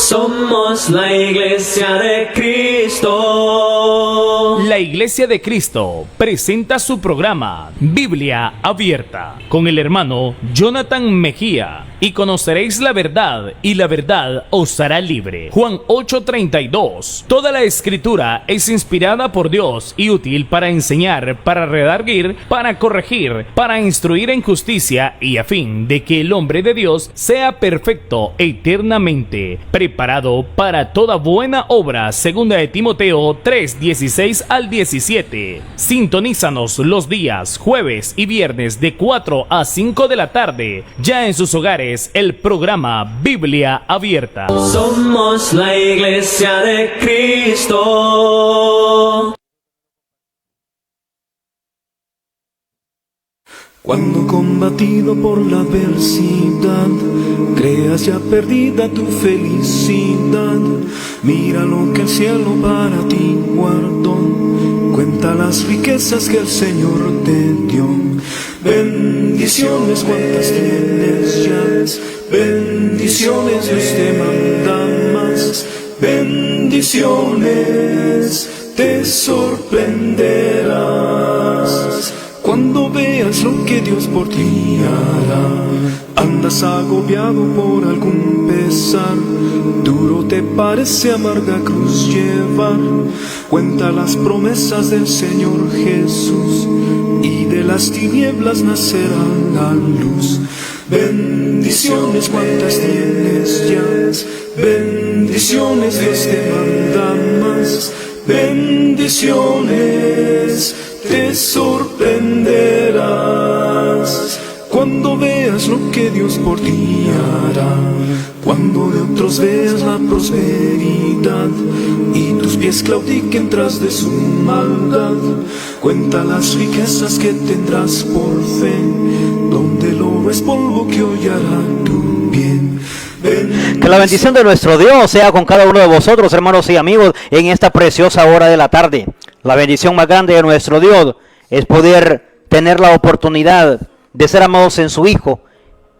Somos la Iglesia de Cristo. La Iglesia de Cristo presenta su programa Biblia Abierta con el hermano Jonathan Mejía. Y conoceréis la verdad, y la verdad os hará libre. Juan 8:32. Toda la escritura es inspirada por Dios y útil para enseñar, para redarguir, para corregir, para instruir en justicia, y a fin de que el hombre de Dios sea perfecto eternamente, preparado para toda buena obra. Segunda de Timoteo 3:16 al 17. Sintonízanos los días jueves y viernes de 4 a 5 de la tarde, ya en sus hogares, el programa Biblia Abierta. Somos la Iglesia de Cristo. Cuando combatido por la adversidad, creas ya perdida tu felicidad, mira lo que el cielo para ti guardó, cuenta las riquezas que el Señor te dio. Bendiciones cuantas tienes ya, bendiciones Dios te manda más, bendiciones te sorprenderás. Cuando veas lo que Dios por ti hará, andas agobiado por algún pesar, duro te parece amarga cruz llevar, cuenta las promesas del Señor Jesús, y de las tinieblas nacerá la luz. Bendiciones cuantas tienes ya, bendiciones Dios te manda más, bendiciones te sorprenderás. Cuando veas lo que Dios por ti hará, cuando de otros veas la prosperidad y tus pies claudiquen tras de su maldad, cuenta las riquezas que tendrás por fe, donde el oro es polvo que hoy hará tu bien. Que la bendición de nuestro Dios sea con cada uno de vosotros, hermanos y amigos, en esta preciosa hora de la tarde. La bendición más grande de nuestro Dios es poder tener la oportunidad de ser amados en su Hijo,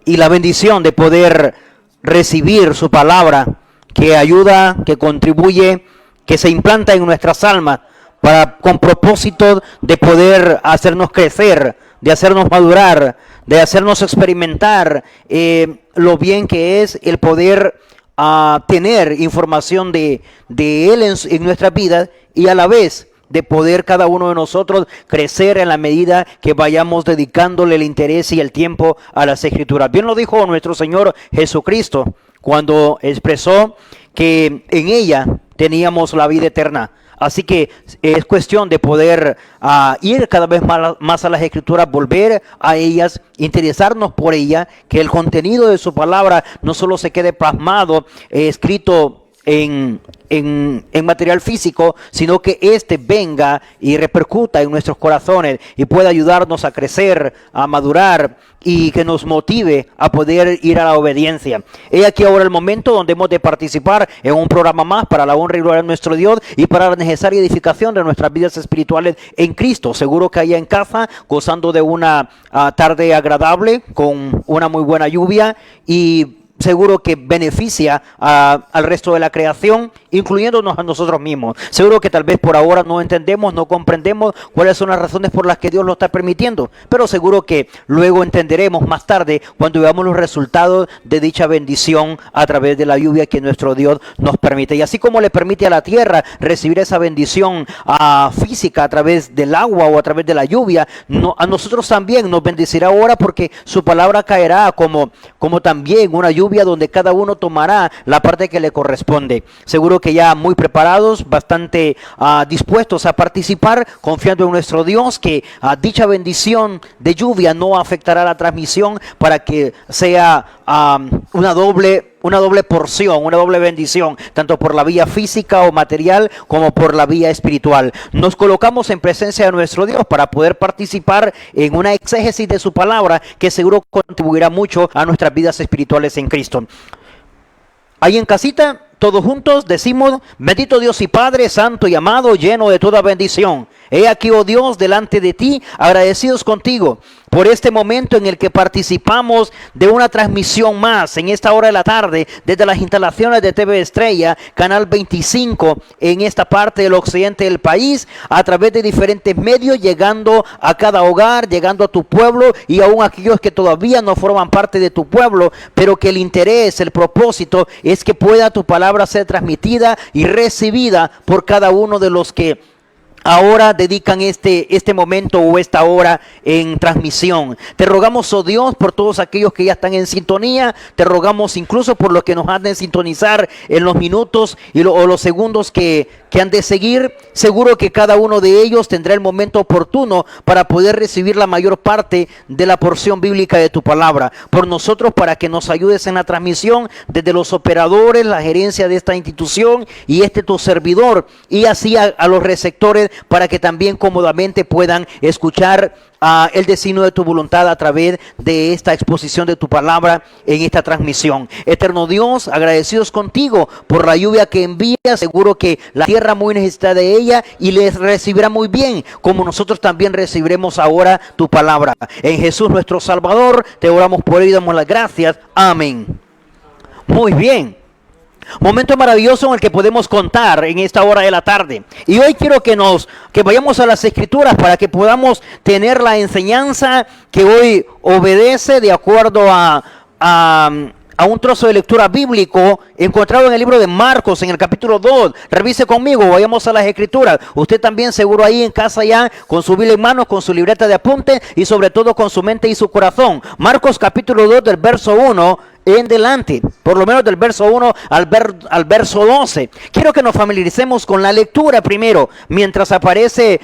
y la bendición de poder recibir su palabra, que ayuda, que contribuye, que se implanta en nuestras almas con propósito de poder hacernos crecer, de hacernos madurar, de hacernos experimentar lo bien que es el poder tener información de Él en nuestras vidas, y a la vez de poder cada uno de nosotros crecer en la medida que vayamos dedicándole el interés y el tiempo a las Escrituras. Bien lo dijo nuestro Señor Jesucristo cuando expresó que en ella teníamos la vida eterna. Así que es cuestión de poder ir cada vez más a las Escrituras, volver a ellas, interesarnos por ellas, que el contenido de su palabra no solo se quede plasmado, escrito en material físico, sino que éste venga y repercuta en nuestros corazones y pueda ayudarnos a crecer, a madurar, y que nos motive a poder ir a la obediencia. He aquí ahora el momento donde hemos de participar en un programa más para la honra y gloria de nuestro Dios y para la necesaria edificación de nuestras vidas espirituales en Cristo. Seguro que allá en casa, gozando de una tarde agradable, con una muy buena lluvia, y seguro que beneficia al resto de la creación, incluyéndonos a nosotros mismos. Seguro que tal vez por ahora no entendemos, no comprendemos cuáles son las razones por las que Dios lo está permitiendo, pero seguro que luego entenderemos más tarde cuando veamos los resultados de dicha bendición a través de la lluvia que nuestro Dios nos permite. Y así como le permite a la tierra recibir esa bendición física a través del agua o a través de la lluvia, a nosotros también nos bendecirá ahora, porque su palabra caerá como también una lluvia donde cada uno tomará la parte que le corresponde. Seguro que ya muy preparados, bastante dispuestos a participar, confiando en nuestro Dios que dicha bendición de lluvia no afectará la transmisión, para que sea una doble porción, una doble bendición, tanto por la vía física o material como por la vía espiritual. Nos colocamos en presencia de nuestro Dios para poder participar en una exégesis de su palabra que seguro contribuirá mucho a nuestras vidas espirituales en Cristo. Ahí en casita, todos juntos decimos: bendito Dios y Padre, santo y amado, lleno de toda bendición, He aquí, oh Dios, delante de ti, agradecidos contigo por este momento en el que participamos de una transmisión más en esta hora de la tarde desde las instalaciones de TV Estrella, Canal 25, en esta parte del occidente del país, a través de diferentes medios, llegando a cada hogar, llegando a tu pueblo y aún a aquellos que todavía no forman parte de tu pueblo, pero que el interés, el propósito es que pueda tu palabra ser transmitida y recibida por cada uno de los que ahora dedican este momento o esta hora en transmisión. Te rogamos, oh Dios, por todos aquellos que ya están en sintonía. Te rogamos incluso por los que nos han de sintonizar en los minutos o los segundos que han de seguir. Seguro que cada uno de ellos tendrá el momento oportuno para poder recibir la mayor parte de la porción bíblica de tu palabra. Por nosotros, para que nos ayudes en la transmisión, desde los operadores, la gerencia de esta institución y tu servidor, y así a los receptores, para que también cómodamente puedan escuchar el designio de tu voluntad a través de esta exposición de tu palabra en esta transmisión. Eterno Dios, agradecidos contigo por la lluvia que envías. Seguro que la tierra muy necesita de ella y les recibirá muy bien, como nosotros también recibiremos ahora tu palabra. En Jesús nuestro Salvador te oramos por ello y damos las gracias. Amén. Muy bien. Momento maravilloso en el que podemos contar en esta hora de la tarde. Y hoy quiero que vayamos a las Escrituras para que podamos tener la enseñanza que hoy obedece de acuerdo a un trozo de lectura bíblico encontrado en el libro de Marcos, en el capítulo 2. Revise conmigo, vayamos a las Escrituras. Usted también seguro ahí en casa ya, con su Biblia en mano, con su libreta de apunte y sobre todo con su mente y su corazón. Marcos capítulo 2 del verso 1 en delante, por lo menos del verso 1 al verso 12. Quiero que nos familiaricemos con la lectura primero, mientras aparece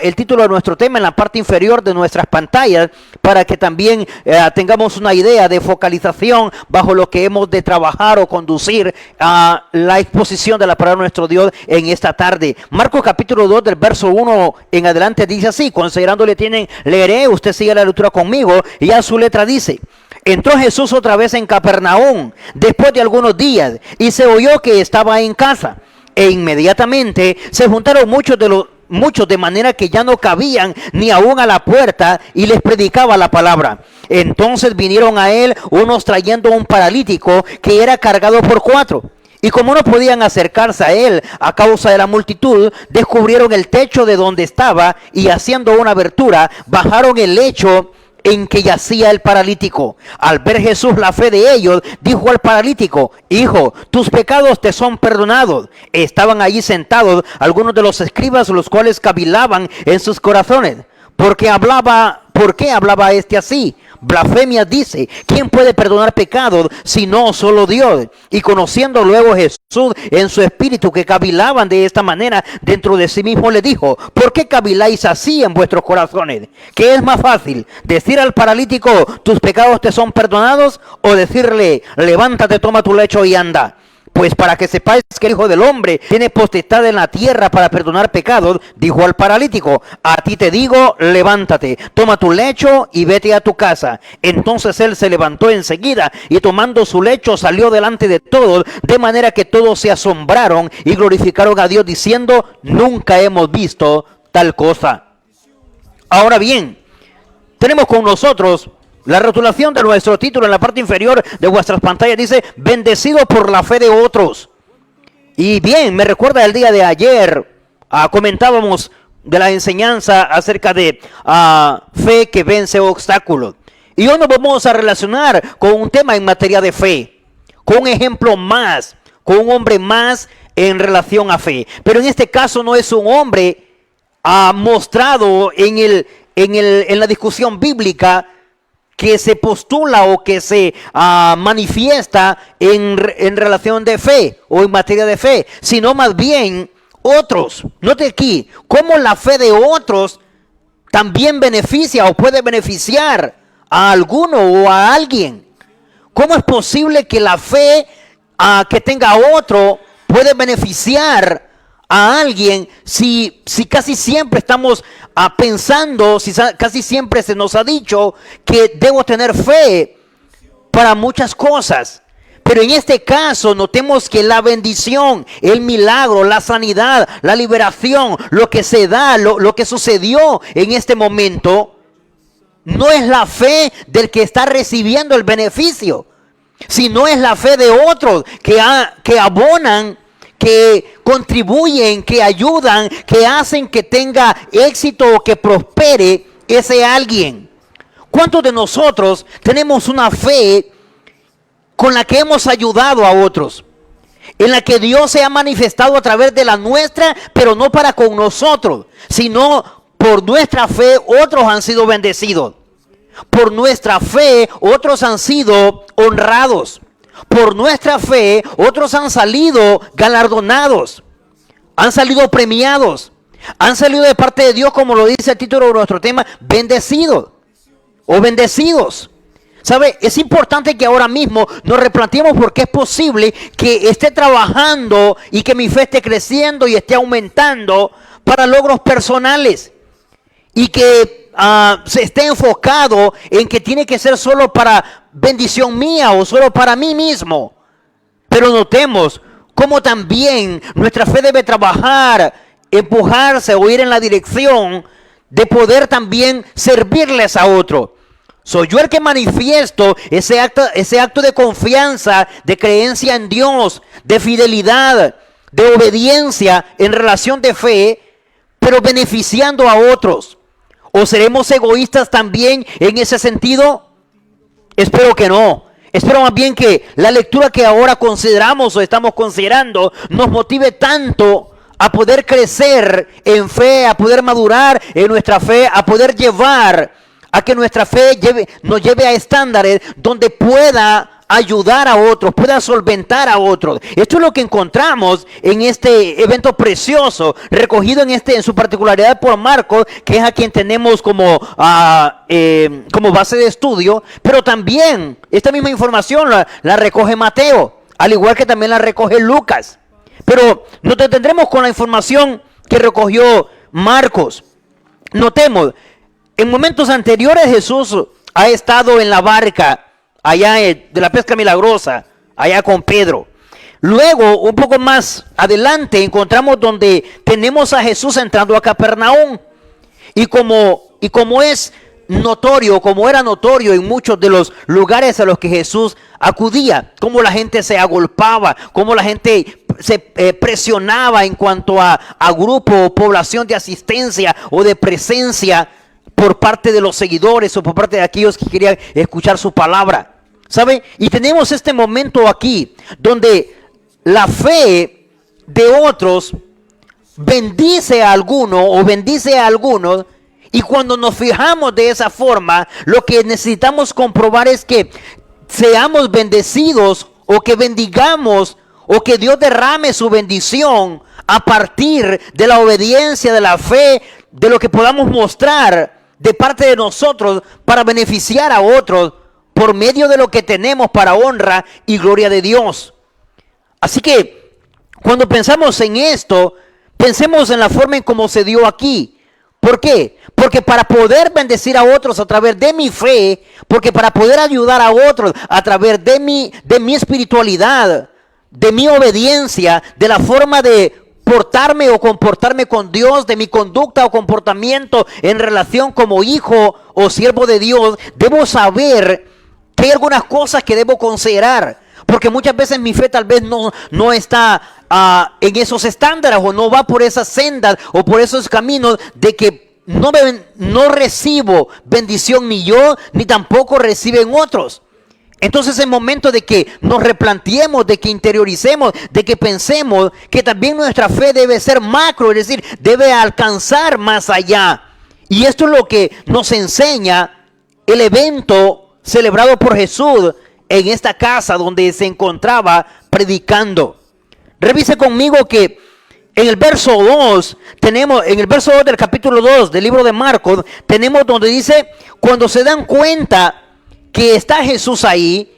el título de nuestro tema en la parte inferior de nuestras pantallas, para que también tengamos una idea de focalización bajo lo que hemos de trabajar o conducir a la exposición de la palabra de nuestro Dios en esta tarde. Marcos capítulo 2 del verso 1 en adelante dice así: considerándole tienen, leeré, usted sigue la lectura conmigo, y a su letra dice: entró Jesús otra vez en Capernaum después de algunos días, y se oyó que estaba en casa, e inmediatamente se juntaron muchos de manera que ya no cabían ni aún a la puerta, y les predicaba la palabra. Entonces vinieron a él unos trayendo un paralítico que era cargado por 4. Y como no podían acercarse a él a causa de la multitud, descubrieron el techo de donde estaba, y haciendo una abertura, bajaron el lecho en que yacía el paralítico. Al ver Jesús la fe de ellos, dijo al paralítico: hijo, tus pecados te son perdonados. Estaban allí sentados algunos de los escribas, los cuales cavilaban en sus corazones. ¿Por qué hablaba este así? Blasfemia dice: ¿quién puede perdonar pecados si no solo Dios? Y conociendo luego Jesús en su espíritu que cavilaban de esta manera dentro de sí mismo, le dijo: ¿por qué caviláis así en vuestros corazones? ¿Qué es más fácil, decir al paralítico: tus pecados te son perdonados, o decirle: levántate, toma tu lecho y anda? Pues para que sepáis que el Hijo del Hombre tiene potestad en la tierra para perdonar pecados, dijo al paralítico: a ti te digo, levántate, toma tu lecho y vete a tu casa. Entonces él se levantó enseguida, y tomando su lecho salió delante de todos, de manera que todos se asombraron y glorificaron a Dios, diciendo: nunca hemos visto tal cosa. Ahora bien, tenemos con nosotros la rotulación de nuestro título en la parte inferior de vuestras pantallas. Dice: bendecido por la fe de otros. Y bien, me recuerda el día de ayer, comentábamos de la enseñanza acerca de fe que vence obstáculos. Y hoy nos vamos a relacionar con un tema en materia de fe, con un ejemplo más, con un hombre más en relación a fe. Pero en este caso no es un hombre mostrado en la discusión bíblica que se postula o que se manifiesta en relación de fe o en materia de fe, sino más bien otros. Note aquí cómo la fe de otros también beneficia o puede beneficiar a alguno o a alguien. ¿Cómo es posible que la fe que tenga otro puede beneficiar a alguien si casi siempre estamos pensando, si casi siempre se nos ha dicho que debo tener fe para muchas cosas? Pero en este caso notemos que la bendición, el milagro, la sanidad, la liberación, lo que se da, lo que sucedió en este momento, no es la fe del que está recibiendo el beneficio, sino es la fe de otros que abonan, que contribuyen, que ayudan, que hacen que tenga éxito o que prospere ese alguien. ¿Cuántos de nosotros tenemos una fe con la que hemos ayudado a otros? En la que Dios se ha manifestado a través de la nuestra, pero no para con nosotros, sino por nuestra fe otros han sido bendecidos. Por nuestra fe otros han sido honrados. Por nuestra fe otros han salido galardonados, han salido premiados, han salido de parte de Dios, como lo dice el título de nuestro tema, bendecidos o bendecidos. ¿Sabe? Es importante que ahora mismo nos replanteemos porque es posible que esté trabajando y que mi fe esté creciendo y esté aumentando para logros personales y que se esté enfocado en que tiene que ser solo para bendición mía o solo para mí mismo. Pero notemos cómo también nuestra fe debe trabajar, empujarse o ir en la dirección de poder también servirles a otro. Soy yo el que manifiesto ese acto de confianza, de creencia en Dios, de fidelidad, de obediencia en relación de fe, pero beneficiando a otros. ¿O seremos egoístas también en ese sentido? Espero que no. Espero más bien que la lectura que ahora consideramos o estamos considerando nos motive tanto a poder crecer en fe, a poder madurar en nuestra fe, a poder llevar a que nuestra fe nos lleve a estándares donde pueda ayudar a otros, pueda solventar a otros. Esto es lo que encontramos en este evento precioso, recogido en su particularidad por Marcos, que es a quien tenemos como base de estudio, pero también esta misma información la recoge Mateo, al igual que también la recoge Lucas. Pero nos detendremos con la información que recogió Marcos. Notemos, en momentos anteriores Jesús ha estado en la barca allá de la pesca milagrosa, allá con Pedro. Luego, un poco más adelante, encontramos donde tenemos a Jesús entrando a Capernaum. Y como es notorio, como era notorio en muchos de los lugares a los que Jesús acudía, cómo la gente se agolpaba, cómo la gente se presionaba en cuanto a grupo o población de asistencia o de presencia por parte de los seguidores o por parte de aquellos que querían escuchar su palabra. ¿Sabe? Y tenemos este momento aquí donde la fe de otros bendice a alguno o bendice a algunos, y cuando nos fijamos de esa forma, lo que necesitamos comprobar es que seamos bendecidos o que bendigamos o que Dios derrame su bendición a partir de la obediencia, de la fe, de lo que podamos mostrar de parte de nosotros para beneficiar a otros por medio de lo que tenemos para honra y gloria de Dios. Así que cuando pensamos en esto, pensemos en la forma en cómo se dio aquí. ¿Por qué? Porque para poder bendecir a otros a través de mi fe, porque para poder ayudar a otros a través de mi espiritualidad, de mi obediencia, de la forma de portarme o comportarme con Dios, de mi conducta o comportamiento en relación como hijo o siervo de Dios, debo saber que hay algunas cosas que debo considerar, porque muchas veces mi fe tal vez no está en esos estándares o no va por esas sendas o por esos caminos de que no recibo bendición ni yo, ni tampoco reciben otros. Entonces es momento de que nos replanteemos, de que interioricemos, de que pensemos que también nuestra fe debe ser macro, es decir, debe alcanzar más allá. Y esto es lo que nos enseña el evento celebrado por Jesús en esta casa donde se encontraba predicando. Revise conmigo que en el verso 2 del capítulo 2 del libro de Marcos, tenemos donde dice, cuando se dan cuenta que está Jesús ahí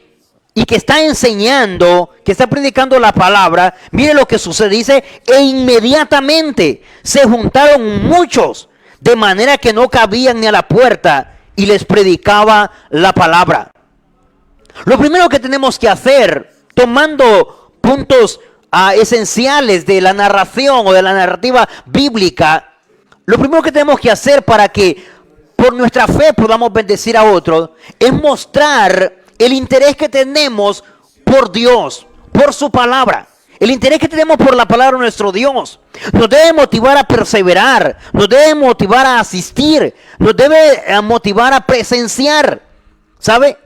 y que está enseñando, que está predicando la palabra, mire lo que sucede, dice, e inmediatamente se juntaron muchos, de manera que no cabían ni a la puerta, y les predicaba la palabra. Lo primero que tenemos que hacer tomando puntos esenciales de la narración o de la narrativa bíblica, lo primero que tenemos que hacer para que por nuestra fe podamos bendecir a otros es mostrar el interés que tenemos por Dios, por su palabra. El interés que tenemos por la palabra de nuestro Dios nos debe motivar a perseverar, nos debe motivar a asistir, nos debe motivar a presenciar. ¿Sabe?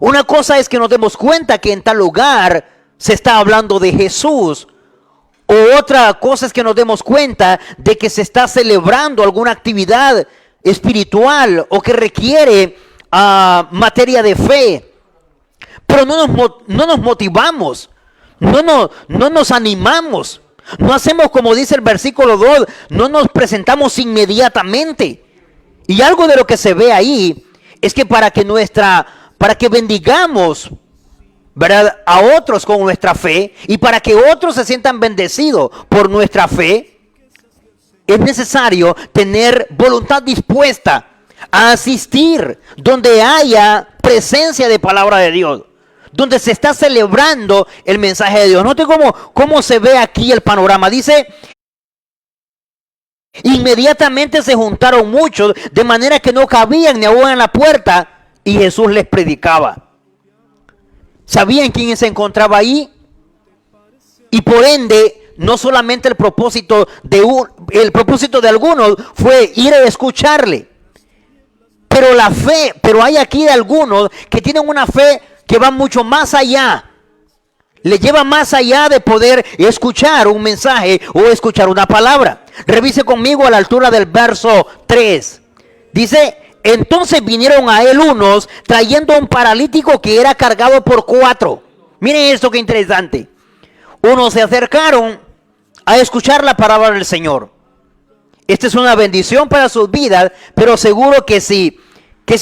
Una cosa es que nos demos cuenta que en tal lugar se está hablando de Jesús. O otra cosa es que nos demos cuenta de que se está celebrando alguna actividad espiritual o que requiere materia de fe. Pero no nos motivamos. No nos animamos, no hacemos como dice el versículo 2, no nos presentamos inmediatamente. Y algo de lo que se ve ahí es que para que bendigamos, ¿verdad?, a otros con nuestra fe y para que otros se sientan bendecidos por nuestra fe, es necesario tener voluntad dispuesta a asistir donde haya presencia de palabra de Dios, donde se está celebrando el mensaje de Dios. Note cómo se ve aquí el panorama. Dice, inmediatamente se juntaron muchos, de manera que no cabían ni aún en la puerta, y Jesús les predicaba. ¿Sabían quién se encontraba ahí? Y por ende, no solamente el propósito de algunos fue ir a escucharle, pero hay aquí de algunos que tienen una fe que va mucho más allá, le lleva más allá de poder escuchar un mensaje o escuchar una palabra. Revise conmigo a la altura del verso 3. Dice, entonces vinieron a él unos trayendo un paralítico que era cargado por 4. Miren esto que interesante. Unos se acercaron a escuchar la palabra del Señor. Esta es una bendición para sus vidas, pero seguro que si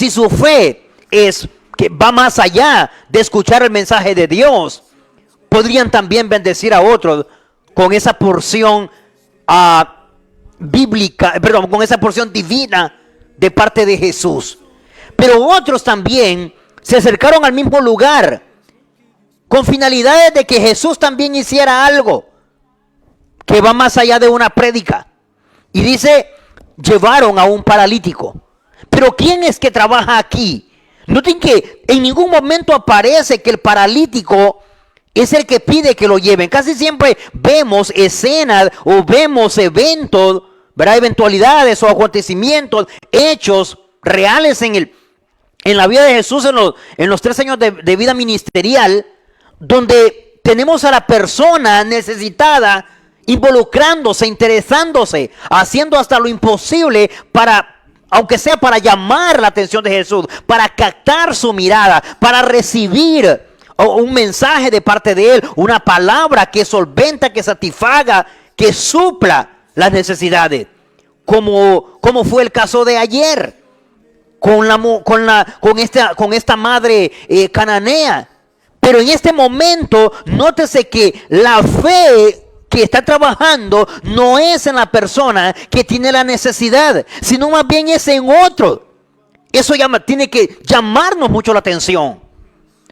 su fe es que va más allá de escuchar el mensaje de Dios, podrían también bendecir a otros con esa porción bíblica, con esa porción divina de parte de Jesús. Pero otros también se acercaron al mismo lugar con finalidades de que Jesús también hiciera algo que va más allá de una prédica. Y dice, llevaron a un paralítico. Pero ¿quién es que trabaja aquí? Noten que en ningún momento aparece que el paralítico es el que pide que lo lleven. Casi siempre vemos escenas o vemos eventos, ¿verdad?, eventualidades o acontecimientos, hechos reales en la vida de Jesús en los 3 años de vida ministerial, donde tenemos a la persona necesitada involucrándose, interesándose, haciendo hasta lo imposible aunque sea para llamar la atención de Jesús, para captar su mirada, para recibir un mensaje de parte de Él, una palabra que solventa, que satisfaga, que supla las necesidades. Como fue el caso de ayer, con esta madre cananea. Pero en este momento, nótese que la fe que está trabajando no es en la persona que tiene la necesidad, sino más bien es en otro. Eso tiene que llamarnos mucho la atención.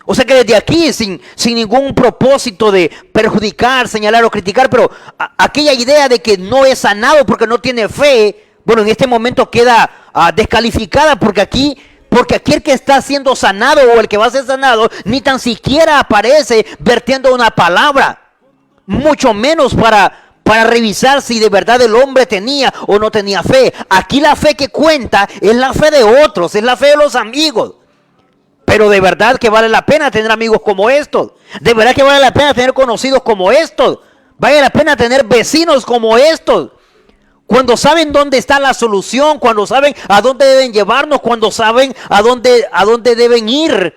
O sea que desde aquí, sin ningún propósito de perjudicar, señalar o criticar, pero aquella idea de que no es sanado porque no tiene fe, bueno, en este momento queda descalificada porque aquí el que está siendo sanado o el que va a ser sanado ni tan siquiera aparece vertiendo una palabra. Mucho menos para revisar si de verdad el hombre tenía o no tenía fe. Aquí la fe que cuenta es la fe de otros, es la fe de los amigos. Pero de verdad que vale la pena tener amigos como estos. De verdad que vale la pena tener conocidos como estos. Vale la pena tener vecinos como estos. Cuando saben dónde está la solución, cuando saben a dónde deben llevarnos, cuando saben a dónde deben ir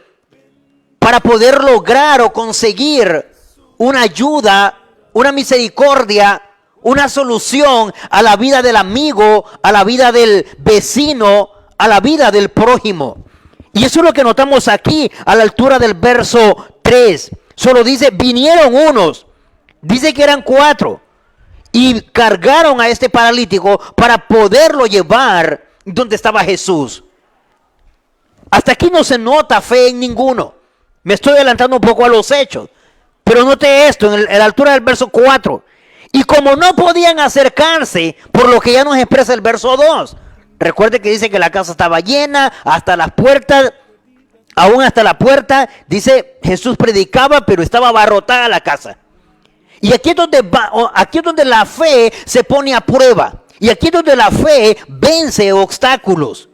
para poder lograr o conseguir una ayuda, una misericordia, una solución a la vida del amigo, a la vida del vecino, a la vida del prójimo. Y eso es lo que notamos aquí a la altura del verso 3. Solo dice, vinieron unos, dice que eran 4, y cargaron a este paralítico para poderlo llevar donde estaba Jesús. Hasta aquí no se nota fe en ninguno. Me estoy adelantando un poco a los hechos. Pero note esto, en la altura del verso 4. Y como no podían acercarse, por lo que ya nos expresa el verso 2. Recuerde que dice que la casa estaba llena, hasta las puertas, aún hasta la puerta, dice Jesús predicaba, pero estaba abarrotada la casa. Y aquí es donde la fe se pone a prueba. Y aquí es donde la fe vence obstáculos.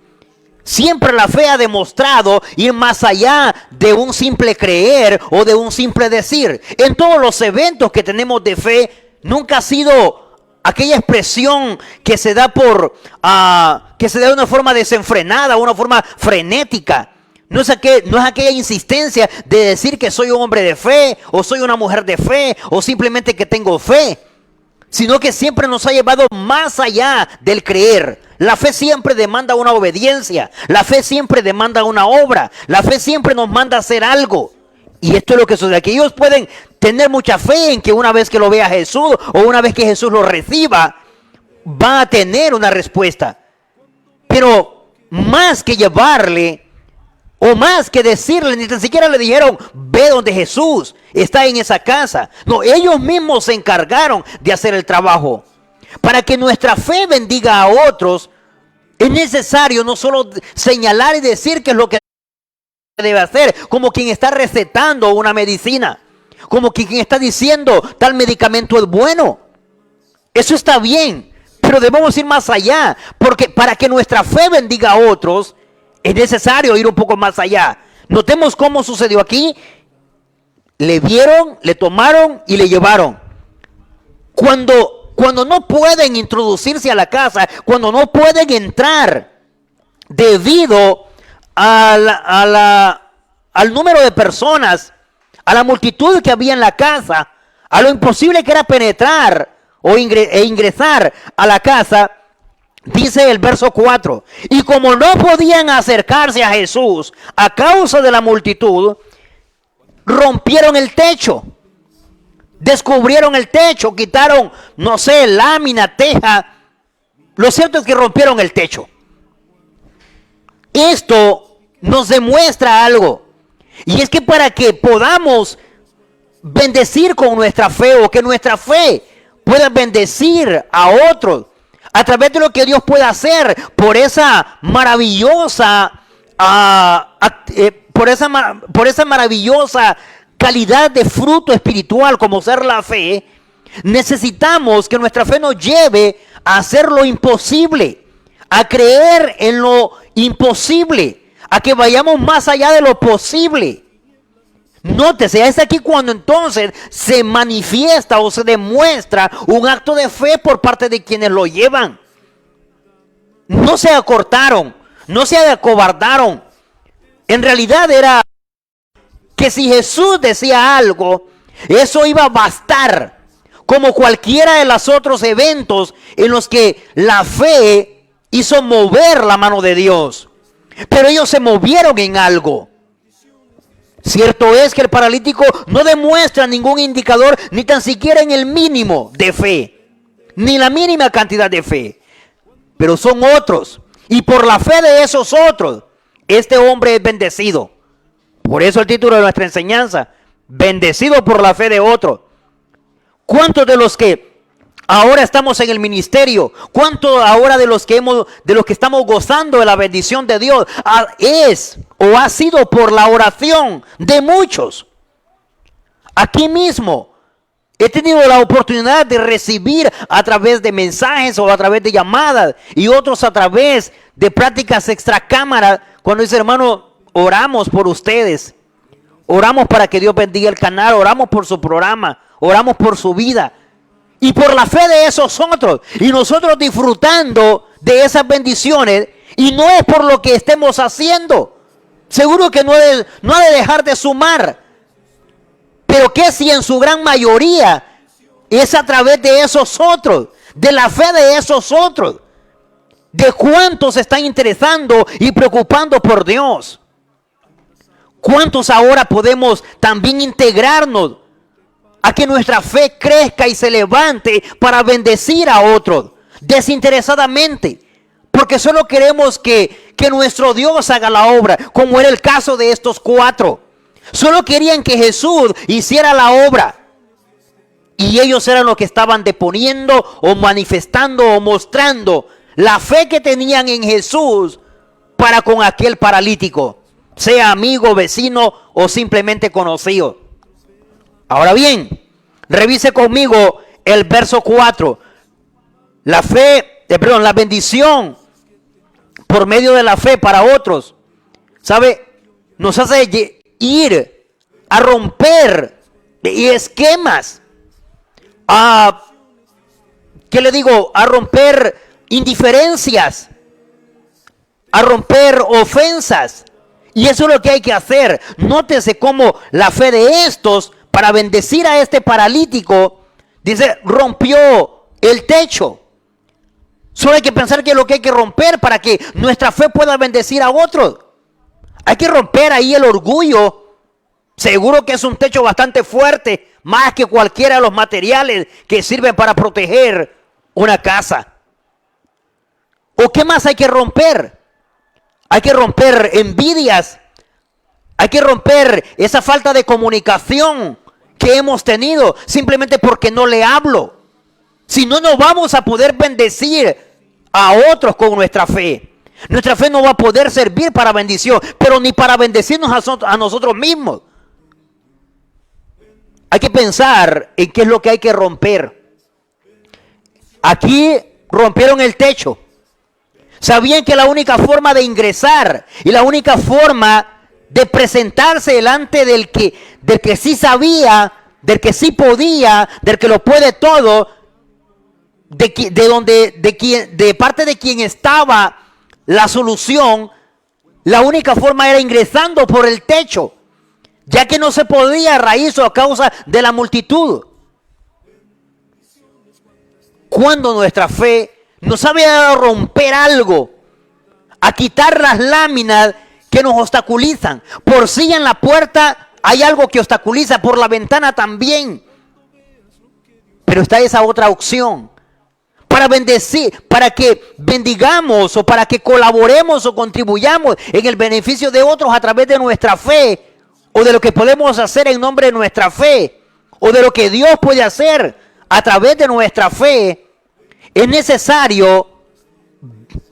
Siempre la fe ha demostrado ir más allá de un simple creer o de un simple decir. En todos los eventos que tenemos de fe, nunca ha sido aquella expresión que se da de una forma desenfrenada, una forma frenética. No es aquella insistencia de decir que soy un hombre de fe, o soy una mujer de fe, o simplemente que tengo fe, sino que siempre nos ha llevado más allá del creer. La fe siempre demanda una obediencia, la fe siempre demanda una obra, la fe siempre nos manda a hacer algo. Y esto es lo que sucede, que ellos pueden tener mucha fe en que una vez que lo vea Jesús, o una vez que Jesús lo reciba, va a tener una respuesta. Pero más que llevarle, o más que decirle, ni tan siquiera le dijeron, ve donde Jesús está en esa casa. No, ellos mismos se encargaron de hacer el trabajo. Para que nuestra fe bendiga a otros, es necesario no solo señalar y decir qué es lo que debe hacer, como quien está recetando una medicina, como quien está diciendo tal medicamento es bueno. Eso está bien, pero debemos ir más allá, porque para que nuestra fe bendiga a otros, es necesario ir un poco más allá. Notemos cómo sucedió aquí. Le vieron, le tomaron y le llevaron. Cuando no pueden introducirse a la casa, cuando no pueden entrar debido al número de personas, a la multitud que había en la casa, a lo imposible que era penetrar e ingresar a la casa, dice el verso 4, y como no podían acercarse a Jesús a causa de la multitud, rompieron el techo, descubrieron el techo, quitaron, no sé, lámina, teja. Lo cierto es que rompieron el techo. Esto nos demuestra algo, y es que para que podamos bendecir con nuestra fe, o que nuestra fe pueda bendecir a otros, a través de lo que Dios puede hacer por esa maravillosa, por esa maravillosa calidad de fruto espiritual como ser la fe, necesitamos que nuestra fe nos lleve a hacer lo imposible, a creer en lo imposible, a que vayamos más allá de lo posible. Nótese, es aquí cuando entonces se manifiesta o se demuestra un acto de fe por parte de quienes lo llevan. No se acortaron, no se acobardaron. En realidad era que si Jesús decía algo, eso iba a bastar, como cualquiera de los otros eventos en los que la fe hizo mover la mano de Dios. Pero ellos se movieron en algo. Cierto es que el paralítico no demuestra ningún indicador, ni tan siquiera en el mínimo de fe, ni la mínima cantidad de fe. Pero son otros, y por la fe de esos otros, este hombre es bendecido. Por eso el título de nuestra enseñanza, bendecido por la fe de otros. ¿Cuántos de los que ahora estamos en el ministerio, cuánto ahora de los que estamos gozando de la bendición de Dios es o ha sido por la oración de muchos? Aquí mismo he tenido la oportunidad de recibir a través de mensajes o a través de llamadas, y otros a través de prácticas extracámara, cuando dice, hermano, oramos por ustedes, oramos para que Dios bendiga el canal, oramos por su programa, oramos por su vida. Y por la fe de esos otros, y nosotros disfrutando de esas bendiciones, y no es por lo que estemos haciendo, seguro que no ha de dejar de sumar, pero que si en su gran mayoría es a través de esos otros, de la fe de esos otros, de cuántos se están interesando y preocupando por Dios. ¿Cuántos ahora podemos también integrarnos a que nuestra fe crezca y se levante para bendecir a otros desinteresadamente? Porque solo queremos que nuestro Dios haga la obra, como era el caso de estos 4. Solo querían que Jesús hiciera la obra. Y ellos eran los que estaban deponiendo o manifestando o mostrando la fe que tenían en Jesús para con aquel paralítico, sea amigo, vecino o simplemente conocido. Ahora bien, revise conmigo el verso 4. La bendición por medio de la fe para otros, ¿sabe? Nos hace ir a romper esquemas, ¿qué le digo? A romper indiferencias, a romper ofensas. Y eso es lo que hay que hacer. Nótese cómo la fe de estos, para bendecir a este paralítico, dice, rompió el techo. Solo hay que pensar que es lo que hay que romper para que nuestra fe pueda bendecir a otros. Hay que romper ahí el orgullo. Seguro que es un techo bastante fuerte, más que cualquiera de los materiales que sirven para proteger una casa. ¿O qué más hay que romper? Hay que romper envidias. Hay que romper esa falta de comunicación que hemos tenido simplemente porque no le hablo. Si no, no vamos a poder bendecir a otros con nuestra fe. Nuestra fe no va a poder servir para bendición, pero ni para bendecirnos a nosotros mismos. Hay que pensar en qué es lo que hay que romper. Aquí rompieron el techo. Sabían que la única forma de ingresar y la única forma de presentarse delante del que sí sabía, del que sí podía, del que lo puede todo, de parte de quien estaba la solución, la única forma era ingresando por el techo, ya que no se podía a raíz o a causa de la multitud. Cuando nuestra fe nos sabe a romper algo, a quitar las láminas que nos obstaculizan. Por sí en la puerta hay algo que obstaculiza, por la ventana también. Pero está esa otra opción. Para bendecir, para que bendigamos o para que colaboremos o contribuyamos en el beneficio de otros a través de nuestra fe, o de lo que podemos hacer en nombre de nuestra fe, o de lo que Dios puede hacer a través de nuestra fe. Es necesario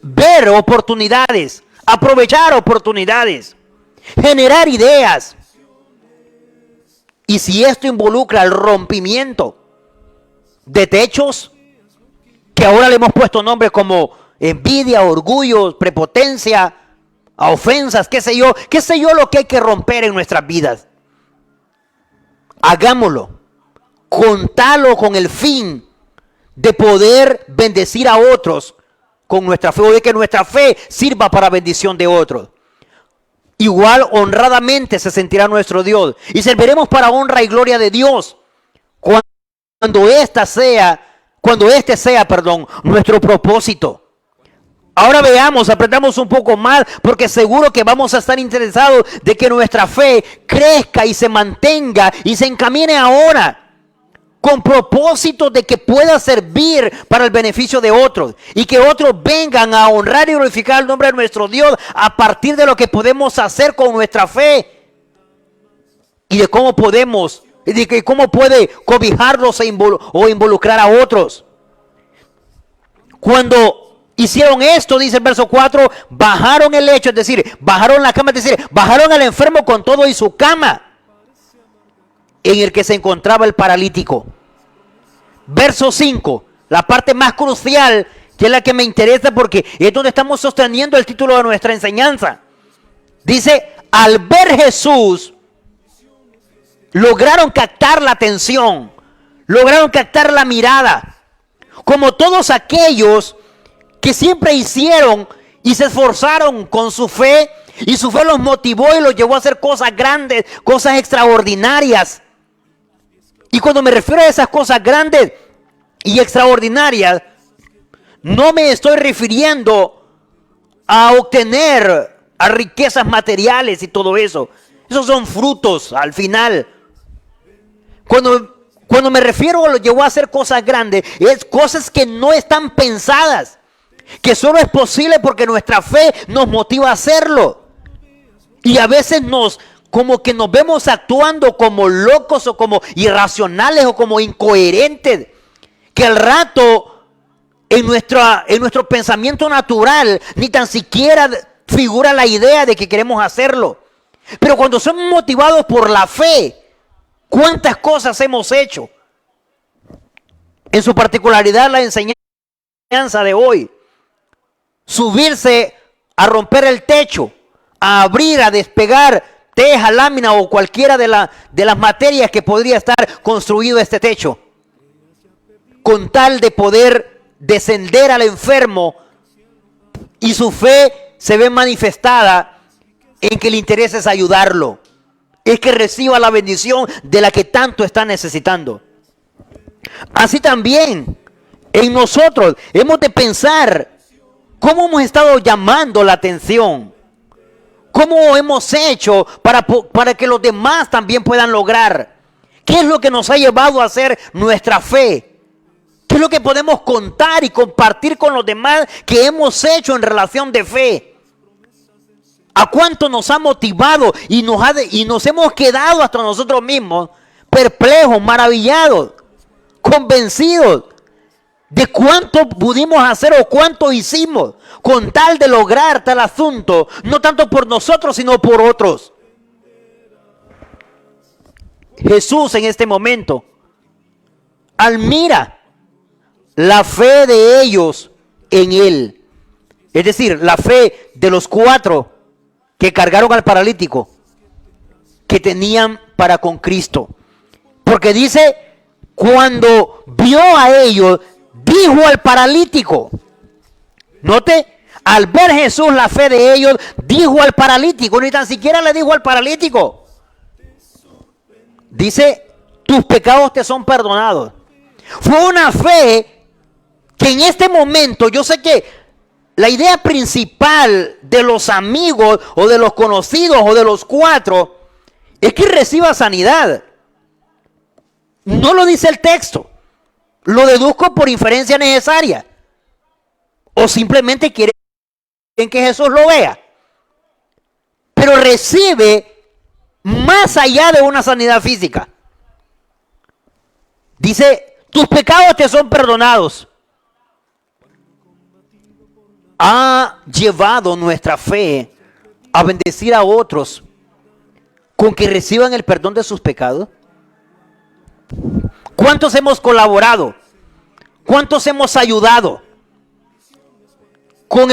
ver oportunidades, aprovechar oportunidades, generar ideas. Y si esto involucra el rompimiento de techos, que ahora le hemos puesto nombres como envidia, orgullo, prepotencia, a ofensas, qué sé yo lo que hay que romper en nuestras vidas. Hagámoslo, contalo con el fin de poder bendecir a otros con nuestra fe, o de que nuestra fe sirva para bendición de otros. Igual honradamente se sentirá nuestro Dios y serviremos para honra y gloria de Dios cuando este sea nuestro propósito. Ahora veamos, aprendamos un poco más, porque seguro que vamos a estar interesados de que nuestra fe crezca y se mantenga y se encamine ahora con propósito de que pueda servir para el beneficio de otros y que otros vengan a honrar y glorificar el nombre de nuestro Dios a partir de lo que podemos hacer con nuestra fe y de cómo podemos, de que cómo puede cobijarlos o involucrar a otros. Cuando hicieron esto, dice el verso 4, bajaron el lecho, es decir, bajaron la cama, es decir, bajaron al enfermo con todo y su cama en el que se encontraba el paralítico. Verso 5, la parte más crucial, que es la que me interesa porque es donde estamos sosteniendo el título de nuestra enseñanza. Dice, al ver Jesús, lograron captar la atención, lograron captar la mirada, como todos aquellos que siempre hicieron y se esforzaron con su fe, y su fe los motivó y los llevó a hacer cosas grandes, cosas extraordinarias. Y cuando me refiero a esas cosas grandes y extraordinarias, no me estoy refiriendo a obtener a riquezas materiales y todo eso. Esos son frutos al final. Cuando me refiero a lo llevó a hacer cosas grandes, es cosas que no están pensadas, que solo es posible porque nuestra fe nos motiva a hacerlo. Y a veces nos como que nos vemos actuando como locos o como irracionales o como incoherentes, que al rato en nuestro pensamiento natural ni tan siquiera figura la idea de que queremos hacerlo. Pero cuando somos motivados por la fe, ¿cuántas cosas hemos hecho? En su particularidad, la enseñanza de hoy: subirse a romper el techo, a abrir, a despegar teja, lámina o cualquiera de las materias que podría estar construido este techo, con tal de poder descender al enfermo, y su fe se ve manifestada en que le interesa es ayudarlo, es que reciba la bendición de la que tanto está necesitando. Así también en nosotros hemos de pensar cómo hemos estado llamando la atención, cómo hemos hecho para que los demás también puedan lograr. ¿Qué es lo que nos ha llevado a hacer nuestra fe? ¿Qué es lo que podemos contar y compartir con los demás que hemos hecho en relación de fe? ¿A cuánto nos ha motivado y nos hemos quedado hasta nosotros mismos perplejos, maravillados, convencidos de cuánto pudimos hacer o cuánto hicimos con tal de lograr tal asunto, no tanto por nosotros sino por otros? Jesús en este momento admira la fe de ellos en Él, es decir, la fe de los 4 que cargaron al paralítico, que tenían para con Cristo. Porque dice, cuando vio a ellos, dijo al paralítico. Note, al ver Jesús la fe de ellos, dijo al paralítico, ni tan siquiera le dijo al paralítico. Dice, tus pecados te son perdonados. Fue una fe que en este momento, yo sé que la idea principal de los amigos o de los conocidos o de los 4 es que reciba sanidad. No lo dice el texto. Lo deduzco por inferencia necesaria. O simplemente quieren que Jesús lo vea. Pero recibe más allá de una sanidad física. Dice, tus pecados te son perdonados. Ha llevado nuestra fe a bendecir a otros con que reciban el perdón de sus pecados. ¿Cuántos hemos colaborado? ¿Cuántos hemos ayudado con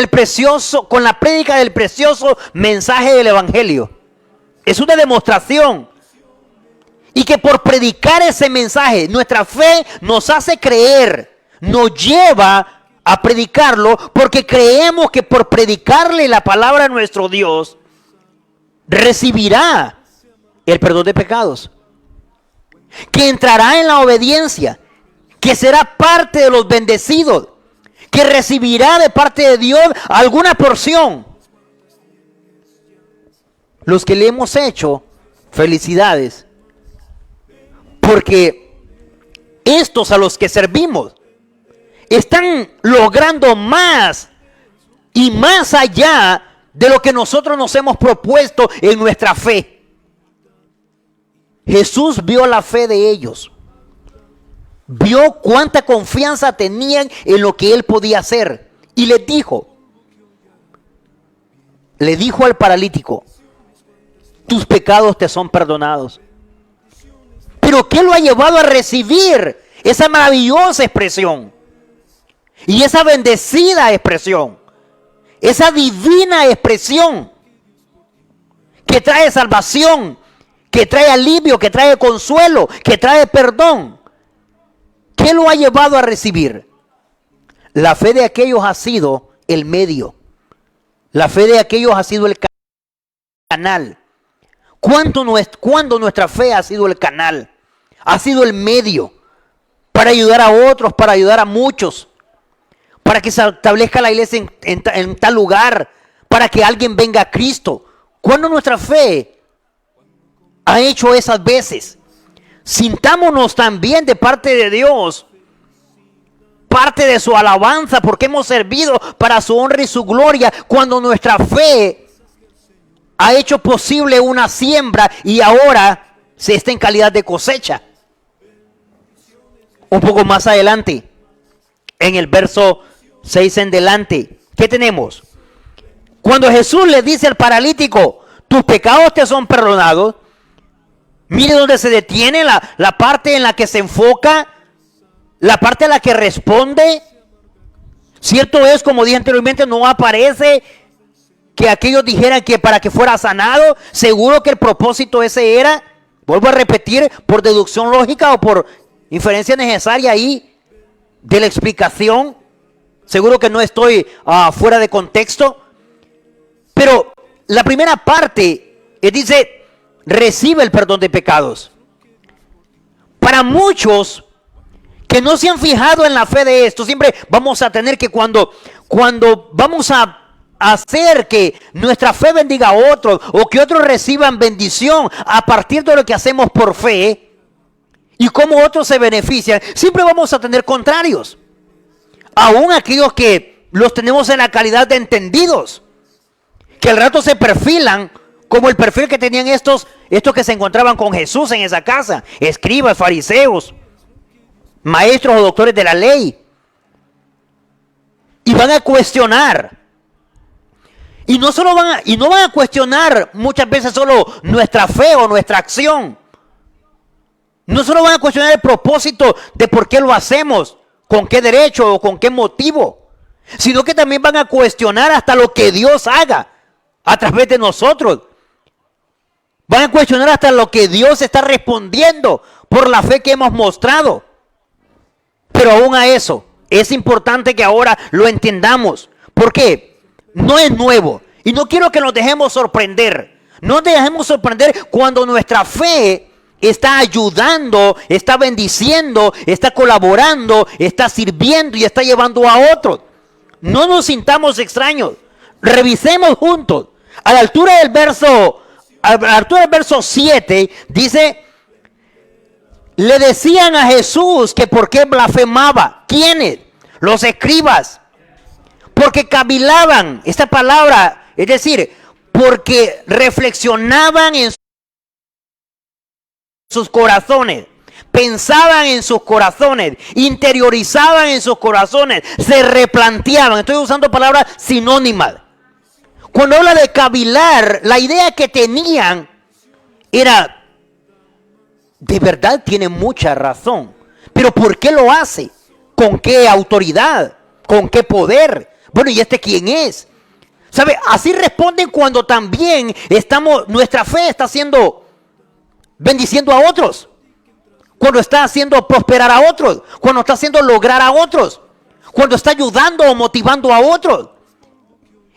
la prédica del precioso mensaje del evangelio? Es una demostración. Y que por predicar ese mensaje, nuestra fe nos hace creer, nos lleva a predicarlo, porque creemos que por predicarle la palabra a nuestro Dios, recibirá el perdón de pecados, que entrará en la obediencia, que será parte de los bendecidos, que recibirá de parte de Dios alguna porción. Los que le hemos hecho, felicidades, porque estos a los que servimos están logrando más y más allá de lo que nosotros nos hemos propuesto en nuestra fe. Jesús vio la fe de ellos, vio cuánta confianza tenían en lo que Él podía hacer, y le dijo al paralítico, tus pecados te son perdonados. Pero ¿qué lo ha llevado a recibir esa maravillosa expresión? Y esa bendecida expresión, esa divina expresión que trae salvación, que trae alivio, que trae consuelo, que trae perdón. ¿Qué lo ha llevado a recibir? La fe de aquellos ha sido el medio. La fe de aquellos ha sido el canal. ¿Cuándo nuestra fe ha sido el canal? Ha sido el medio para ayudar a otros, para ayudar a muchos, para que se establezca la iglesia en tal lugar, para que alguien venga a Cristo. ¿Cuándo nuestra fe ha hecho esas veces? Sintámonos también de parte de Dios, parte de su alabanza, porque hemos servido para su honra y su gloria, cuando nuestra fe ha hecho posible una siembra y ahora se está en calidad de cosecha. Un poco más adelante, en el verso 6 en delante, ¿qué tenemos? Cuando Jesús le dice al paralítico, tus pecados te son perdonados, mire donde se detiene la parte en la que se enfoca, la parte en la que responde. Cierto es, como dije anteriormente, no aparece que aquellos dijeran que para que fuera sanado. Seguro que el propósito ese era, vuelvo a repetir, por deducción lógica o por inferencia necesaria ahí de la explicación. Seguro que no estoy fuera de contexto. Pero la primera parte dice, recibe el perdón de pecados. Para muchos que no se han fijado en la fe de esto, siempre vamos a tener que cuando vamos a hacer que nuestra fe bendiga a otros o que otros reciban bendición a partir de lo que hacemos por fe y cómo otros se benefician, siempre vamos a tener contrarios. Aún aquellos que los tenemos en la calidad de entendidos, que al rato se perfilan como el perfil que tenían estos que se encontraban con Jesús en esa casa, escribas, fariseos, maestros o doctores de la ley, y van a cuestionar. Y no van a cuestionar muchas veces solo nuestra fe o nuestra acción. No solo van a cuestionar el propósito de por qué lo hacemos, con qué derecho o con qué motivo, sino que también van a cuestionar hasta lo que Dios haga a través de nosotros. Van a cuestionar hasta lo que Dios está respondiendo por la fe que hemos mostrado. Pero aún a eso, es importante que ahora lo entendamos. ¿Por qué? No es nuevo. Y no quiero que nos dejemos sorprender. No nos dejemos sorprender cuando nuestra fe está ayudando, está bendiciendo, está colaborando, está sirviendo y está llevando a otros. No nos sintamos extraños. Revisemos juntos. A la altura del verso 7 dice, le decían a Jesús que por qué blasfemaba. ¿Quiénes? Los escribas. Porque cavilaban, esta palabra, es decir, porque reflexionaban en sus corazones, pensaban en sus corazones, interiorizaban en sus corazones, se replanteaban. Estoy usando palabras sinónimas. Cuando habla de cavilar, la idea que tenían era, de verdad tiene mucha razón, pero ¿por qué lo hace? ¿Con qué autoridad? ¿Con qué poder? Bueno, ¿y este quién es? ¿Sabe? Así responden cuando también nuestra fe está bendiciendo a otros, cuando está haciendo prosperar a otros, cuando está haciendo lograr a otros, cuando está ayudando o motivando a otros.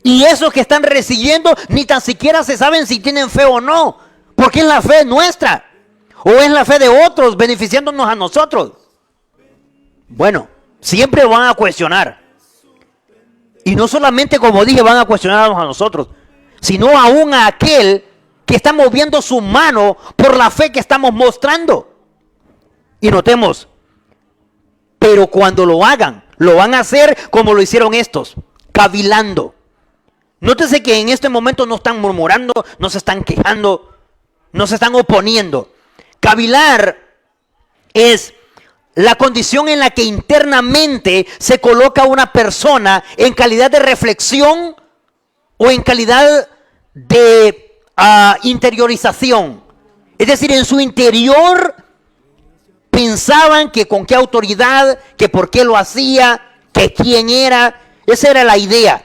Y esos que están recibiendo ni tan siquiera se saben si tienen fe o no, porque es la fe nuestra o es la fe de otros beneficiándonos a nosotros. Bueno, siempre van a cuestionar. Y no solamente, como dije, van a cuestionarnos a nosotros, sino aún a aquel que está moviendo su mano por la fe que estamos mostrando. Y notemos, pero cuando lo hagan, lo van a hacer como lo hicieron estos, cavilando. Nótese que en este momento no están murmurando, no se están quejando, no se están oponiendo. Cavilar es la condición en la que internamente se coloca una persona en calidad de reflexión o en calidad de interiorización. Es decir, en su interior pensaban que con qué autoridad, que por qué lo hacía, que quién era. Esa era la idea.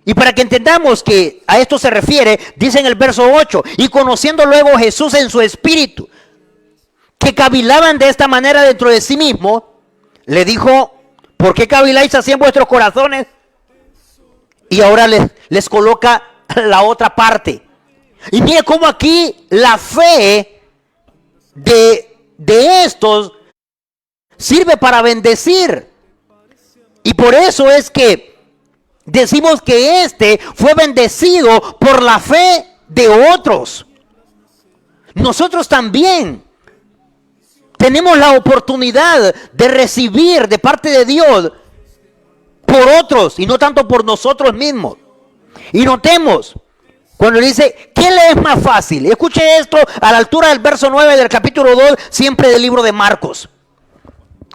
Y para que entendamos que a esto se refiere, dice en el verso 8, y conociendo luego Jesús en su espíritu, que cavilaban de esta manera dentro de sí mismo, le dijo, ¿por qué caviláis así en vuestros corazones? Y ahora les coloca la otra parte. Y mire cómo aquí la fe de estos sirve para bendecir. Y por eso es que decimos que este fue bendecido por la fe de otros. Nosotros también tenemos la oportunidad de recibir de parte de Dios por otros y no tanto por nosotros mismos. Y notemos Cuando dice, ¿qué le es más fácil? Escuche esto a la altura del verso 9 del capítulo 2, siempre del libro de Marcos.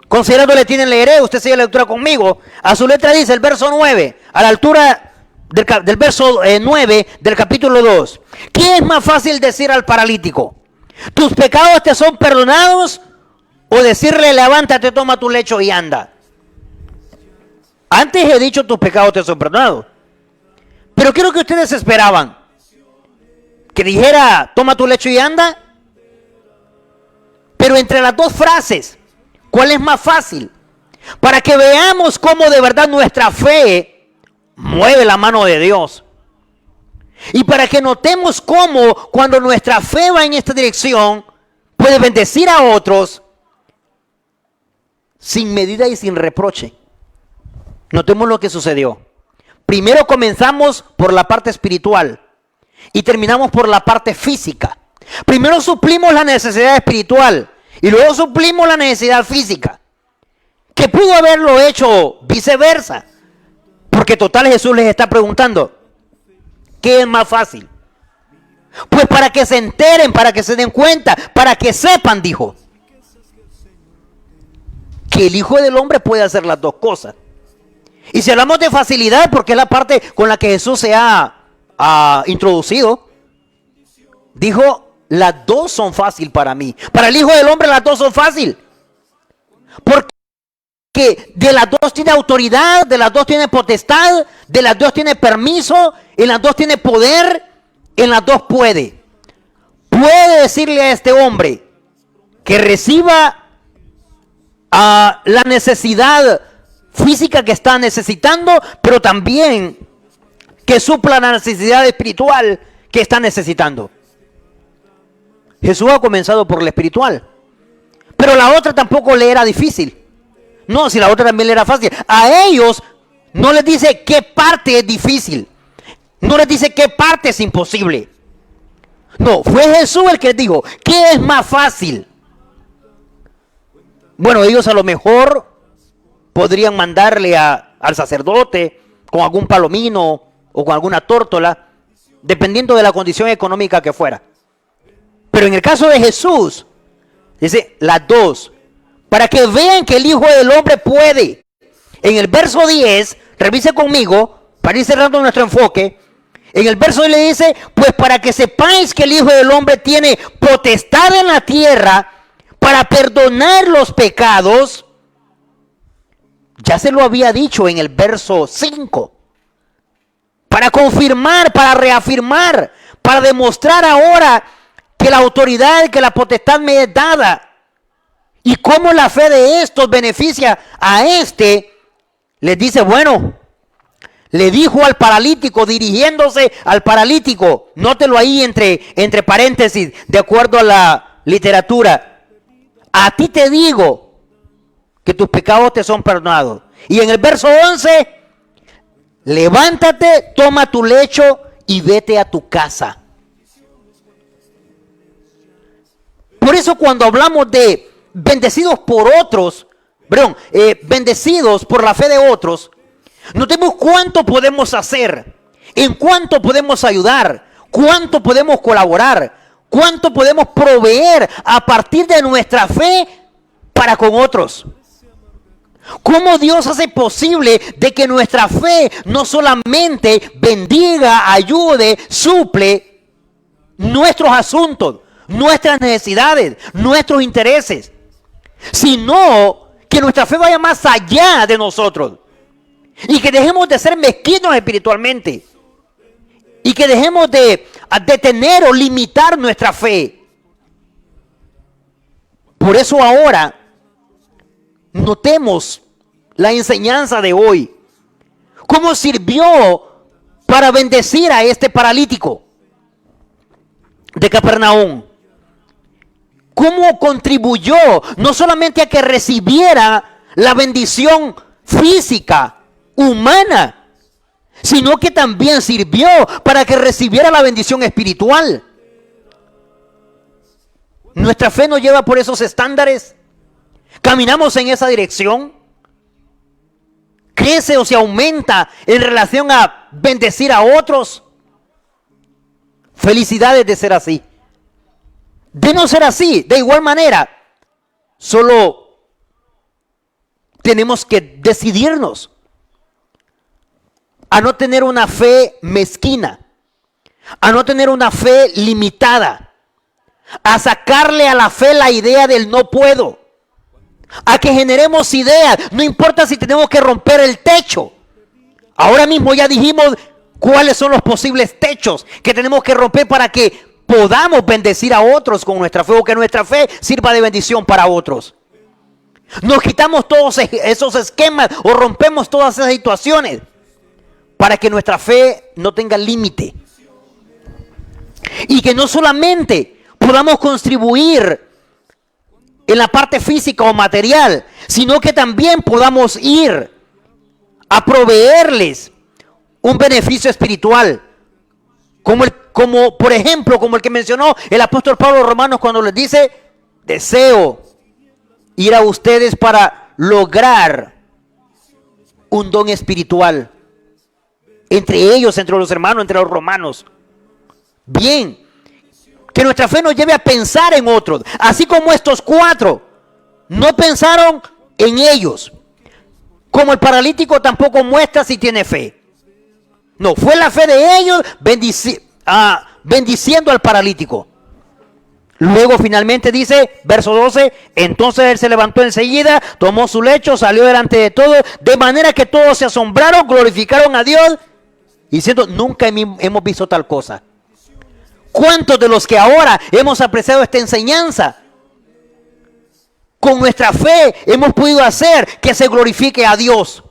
Considerándole tienen, leeré, usted sigue la lectura conmigo. A su letra dice el verso 9, a la altura del verso 9 del capítulo 2. ¿Qué es más fácil decir al paralítico? ¿Tus pecados te son perdonados? ¿O decirle, levántate, toma tu lecho y anda? Antes he dicho, tus pecados te son perdonados. Pero creo que ustedes esperaban que dijera, toma tu lecho y anda. Pero entre las dos frases, ¿cuál es más fácil? Para que veamos cómo de verdad nuestra fe mueve la mano de Dios. Y para que notemos cómo cuando nuestra fe va en esta dirección, puede bendecir a otros sin medida y sin reproche. Notemos lo que sucedió. Primero comenzamos por la parte espiritual y terminamos por la parte física. Primero suplimos la necesidad espiritual y luego suplimos la necesidad física. Que pudo haberlo hecho viceversa. Porque total Jesús les está preguntando, ¿qué es más fácil? Pues para que se enteren, para que se den cuenta, para que sepan, dijo, que el Hijo del Hombre puede hacer las dos cosas. Y si hablamos de facilidad, porque es la parte con la que Jesús se ha introducido, dijo, las dos son fácil para mí. Para el Hijo del Hombre las dos son fácil. Porque de las dos tiene autoridad, de las dos tiene potestad, de las dos tiene permiso, en las dos tiene poder, en las dos puede. Puede decirle a este hombre que reciba la necesidad física que está necesitando, pero también que supla la necesidad espiritual que está necesitando. Jesús ha comenzado por la espiritual, pero la otra tampoco le era difícil. No, si la otra también le era fácil. A ellos no les dice qué parte es difícil, no les dice qué parte es imposible. No, fue Jesús el que les dijo, ¿qué es más fácil? Bueno, ellos a lo mejor podrían mandarle al sacerdote con algún palomino o con alguna tórtola, dependiendo de la condición económica que fuera. Pero en el caso de Jesús, dice las dos, para que vean que el Hijo del Hombre puede. En el verso 10, revise conmigo, para ir cerrando nuestro enfoque, en el verso 10 le dice, pues para que sepáis que el Hijo del Hombre tiene potestad en la tierra para perdonar los pecados. Ya se lo había dicho en el verso 5. Para confirmar, para reafirmar, para demostrar ahora que la autoridad, que la potestad me es dada. Y cómo la fe de estos beneficia a este, les dice, bueno, le dijo al paralítico, dirigiéndose al paralítico, nótelo ahí entre paréntesis, de acuerdo a la literatura, a ti te digo que tus pecados te son perdonados. Y en el verso 11, levántate, toma tu lecho y vete a tu casa. Por eso cuando hablamos de bendecidos por otros, bendecidos por la fe de otros, notemos cuánto podemos hacer, en cuánto podemos ayudar, cuánto podemos colaborar, cuánto podemos proveer a partir de nuestra fe para con otros. ¿Cómo Dios hace posible de que nuestra fe no solamente bendiga, ayude, suple nuestros asuntos, nuestras necesidades, nuestros intereses, sino que nuestra fe vaya más allá de nosotros y que dejemos de ser mezquinos espiritualmente y que dejemos de detener o limitar nuestra fe? Por eso ahora notemos la enseñanza de hoy, cómo sirvió para bendecir a este paralítico de Capernaum. Cómo contribuyó no solamente a que recibiera la bendición física, humana, sino que también sirvió para que recibiera la bendición espiritual. Nuestra fe nos lleva por esos estándares. ¿Caminamos en esa dirección? ¿Crece o se aumenta en relación a bendecir a otros? felicidades de ser así. De no ser así, de igual manera, solo tenemos que decidirnos a no tener una fe mezquina, a no tener una fe limitada, a sacarle a la fe la idea del no puedo, a que generemos ideas, no importa si tenemos que romper el techo. Ahora mismo ya dijimos cuáles son los posibles techos que tenemos que romper para que podamos bendecir a otros con nuestra fe, o que nuestra fe sirva de bendición para otros. Nos quitamos todos esos esquemas o rompemos todas esas situaciones para que nuestra fe no tenga límite. Y que no solamente podamos contribuir en la parte física o material, sino que también podamos ir a proveerles un beneficio espiritual. Como por ejemplo, como el que mencionó el apóstol Pablo a los Romanos cuando les dice: deseo ir a ustedes para lograr un don espiritual entre ellos, entre los hermanos, entre los romanos. Bien, que nuestra fe nos lleve a pensar en otros, así como estos 4 no pensaron en ellos. Como el paralítico tampoco muestra si tiene fe. No, fue la fe de ellos bendiciendo al paralítico. Luego finalmente dice, verso 12, entonces él se levantó enseguida, tomó su lecho, salió delante de todos, de manera que todos se asombraron, glorificaron a Dios, diciendo, nunca hemos visto tal cosa. ¿Cuántos de los que ahora hemos apreciado esta enseñanza, con nuestra fe hemos podido hacer que se glorifique a Dios?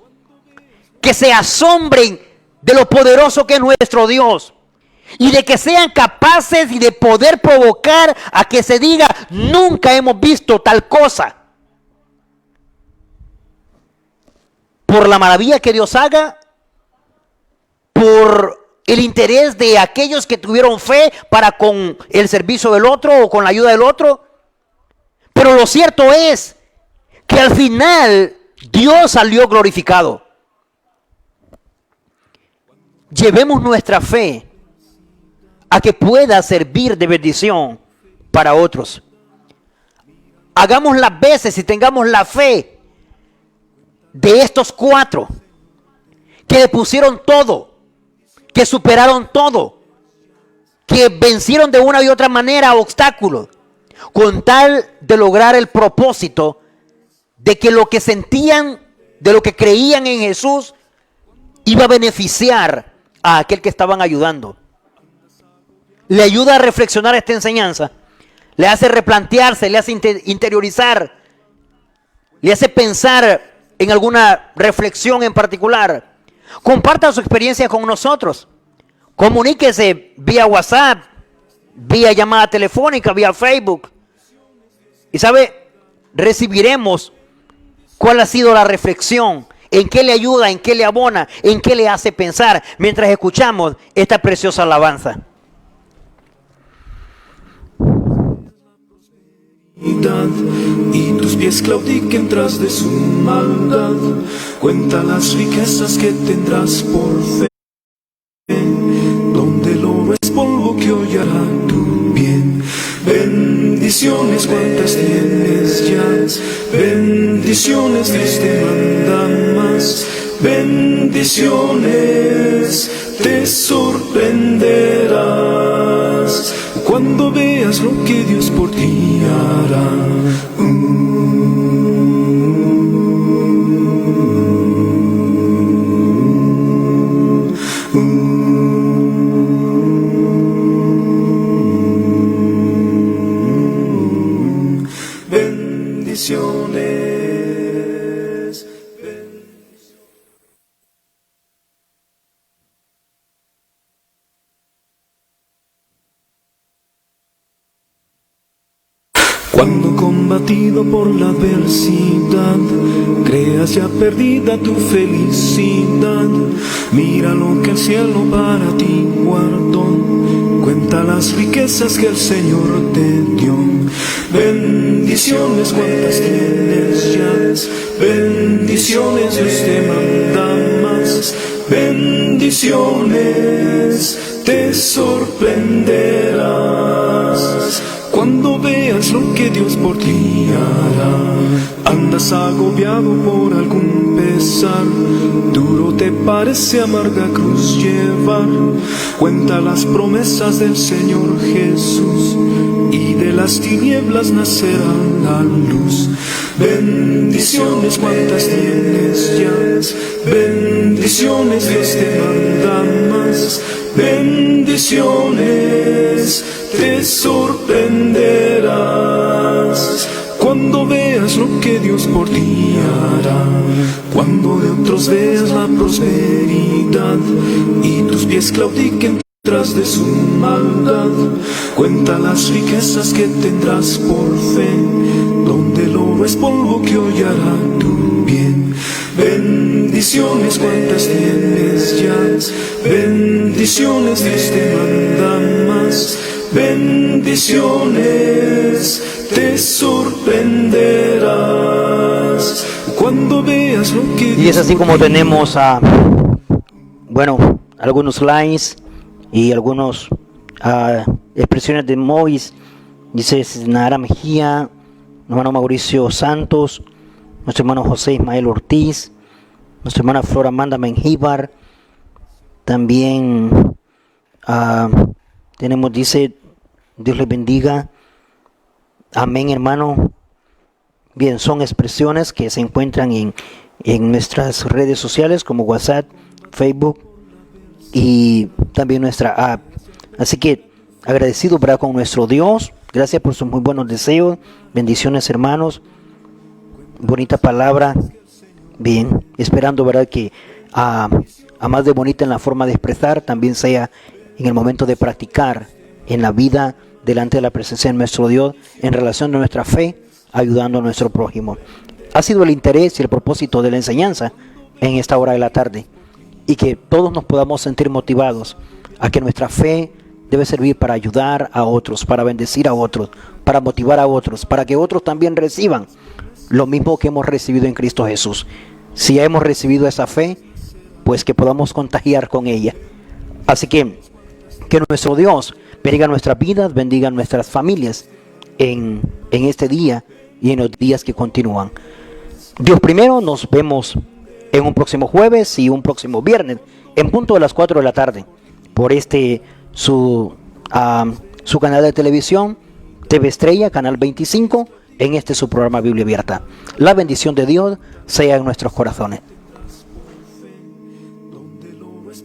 Que se asombren de lo poderoso que es nuestro Dios. Y de que sean capaces y de poder provocar a que se diga, nunca hemos visto tal cosa. Por la maravilla que Dios haga, por el interés de aquellos que tuvieron fe para con el servicio del otro o con la ayuda del otro. Pero lo cierto es que al final Dios salió glorificado. Llevemos nuestra fe a que pueda servir de bendición para otros. Hagamos las veces y tengamos la fe de estos 4 que le pusieron todo, que superaron todo, que vencieron de una y otra manera obstáculos, con tal de lograr el propósito de que lo que sentían, de lo que creían en Jesús, iba a beneficiar a aquel que estaban ayudando. Le ayuda a reflexionar esta enseñanza, le hace replantearse, le hace interiorizar, le hace pensar en alguna reflexión en particular. Comparta su experiencia con nosotros. Comuníquese vía WhatsApp, vía llamada telefónica, vía Facebook. Y sabe, recibiremos cuál ha sido la reflexión, en qué le ayuda, en qué le abona, en qué le hace pensar mientras escuchamos esta preciosa alabanza. Y tus pies claudiquen tras de su maldad. Cuenta las riquezas que tendrás por fe, donde el oro es polvo que hoy hará tu bien. Bendiciones cuantas tienes ya, bendiciones Dios te manda más. Bendiciones te sorprenderás cuando veas lo que Dios por ti hará. Bendiciones. Cuando combatido por la adversidad, creas ya perdida tu felicidad, mira lo que el cielo para ti guardó, cuenta las riquezas que el Señor te dio. Bendiciones cuantas tienes ya, bendiciones Dios te manda más. Bendiciones te sorprenderás. Cuando veas lo que Dios por ti hará, andas agobiado por algún pesar, duro te parece amarga cruz llevar. Cuenta las promesas del Señor Jesús, y de las tinieblas nacerá la luz. Bendiciones cuantas tienes ya, bendiciones Dios te manda más. Bendiciones te sorprenderás. Cuando veas lo que Dios por ti hará, cuando de otros veas la prosperidad y tus pies claudiquen tras de su maldad, cuenta las riquezas que tendrás por fe, donde el oro es polvo que hoy hará tu bien. Bendiciones cuantas tienes ya, bendiciones Dios te manda más. Bendiciones te sorprenderás. Cuando veas lo que Y es así como tenemos algunos likes y algunos expresiones de Mois. Dice Nara Mejía, hermano Mauricio Santos, nuestro hermano José Ismael Ortiz, nuestra hermana Flora Amanda Mengíbar. También tenemos, dice, Dios les bendiga. Amén, hermano. Bien, son expresiones que se encuentran en nuestras redes sociales como WhatsApp, Facebook y también nuestra app. Así que agradecido, ¿verdad?, con nuestro Dios. Gracias por sus muy buenos deseos. Bendiciones, hermanos. Bonita palabra. Bien, esperando, ¿verdad?, que a más de bonita en la forma de expresar, también sea en el momento de practicar en la vida delante de la presencia de nuestro Dios, en relación a nuestra fe, ayudando a nuestro prójimo. Ha sido el interés y el propósito de la enseñanza en esta hora de la tarde, y que todos nos podamos sentir motivados a que nuestra fe debe servir para ayudar a otros, para bendecir a otros, para motivar a otros, para que otros también reciban lo mismo que hemos recibido en Cristo Jesús. Si ya hemos recibido esa fe, pues que podamos contagiar con ella. Así que nuestro Dios bendiga nuestras vidas, bendiga nuestras familias en este día y en los días que continúan. Dios primero, nos vemos en un próximo jueves y un próximo viernes en punto de las 4 de la tarde por su canal de televisión TV Estrella, canal 25, en su programa Biblia Abierta. La bendición de Dios sea en nuestros corazones.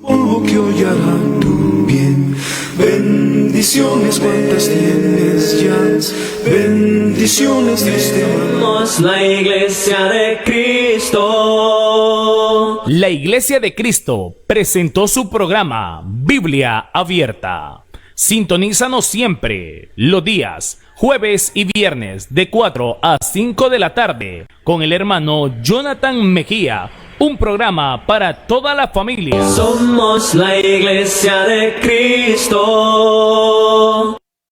Polvo que hoy hará tu bien. Bendiciones cuantas tienes ya, bendiciones Dios te manda. Somos la Iglesia de Cristo. La Iglesia de Cristo presentó su programa Biblia Abierta. Sintonízanos siempre los días jueves y viernes de 4 a 5 de la tarde con el hermano Jonathan Mejía, un programa para toda la familia. Somos la Iglesia de Cristo.